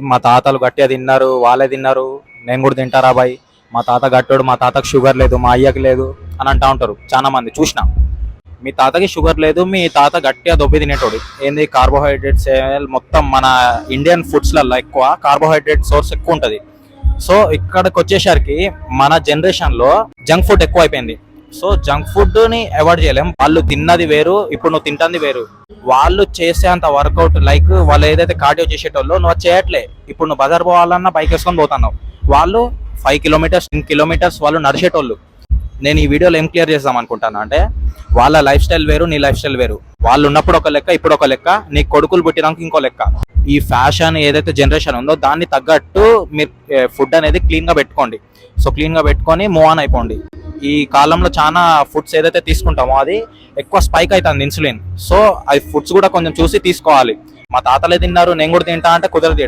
మా తాతలు గట్టిగా తిన్నారు, వాళ్ళే తిన్నారు, నేను కూడా తింటారా బాయ్, మా తాత గట్టోడు, మా తాతకు షుగర్ లేదు, మా అయ్యకి లేదు అని అంటా ఉంటారు చాలా మంది. చూసిన మీ తాతకి షుగర్ లేదు, మీ తాత గట్టిగా దొబ్బి తినేటోడు. ఏంది కార్బోహైడ్రేట్స్ మొత్తం మన ఇండియన్ ఫుడ్స్లలో ఎక్కువ కార్బోహైడ్రేట్ సోర్స్ ఎక్కువ ఉంటుంది. సో ఇక్కడికి వచ్చేసరికి మన జనరేషన్లో జంక్ ఫుడ్ ఎక్కువ అయిపోయింది. సో జంక్ ఫుడ్ని అవాయిడ్ చేయలేం. వాళ్ళు తిన్నది వేరు, ఇప్పుడు నువ్వు తింటుంది వేరు. వాళ్ళు చేసేంత వర్కౌట్, లైక్ వాళ్ళు ఏదైతే కార్డియో చేసేటోళ్ళు నువ్వు అది చేయట్లే. ఇప్పుడు నువ్వు బజార్ పోవాలన్నా బైక్ వేసుకొని పోతున్నావు, వాళ్ళు 5 కిలోమీటర్స్ 10 కిలోమీటర్స్ వాళ్ళు నడిచేటోళ్ళు. నేను ఈ వీడియోలో ఏం క్లియర్ చేద్దాం అనుకుంటాను అంటే, వాళ్ళ లైఫ్ స్టైల్ వేరు, నీ లైఫ్ స్టైల్ వేరు. వాళ్ళు ఉన్నప్పుడు ఒక లెక్క, ఇప్పుడు ఒక లెక్క, నీ కొడుకులు పుట్టినాక ఇంకో లెక్క. ఈ ఫ్యాషన్ ఏదైతే జనరేషన్ ఉందో దాన్ని తగ్గట్టు మీరు ఫుడ్ అనేది క్లీన్గా పెట్టుకోండి. సో క్లీన్గా పెట్టుకొని మూవ్ ఆన్ అయిపోండి. ఈ కాలంలో చాలా ఫుడ్స్ ఏదైతే తీసుకుంటామో అది ఎక్కువ స్పైక్ అవుతుంది ఇన్సులిన్. సో అవి ఫుడ్స్ కూడా కొంచెం చూసి తీసుకోవాలి. మా తాతలే తిన్నారు నేను కూడా తింటా అంటే కుదరదు.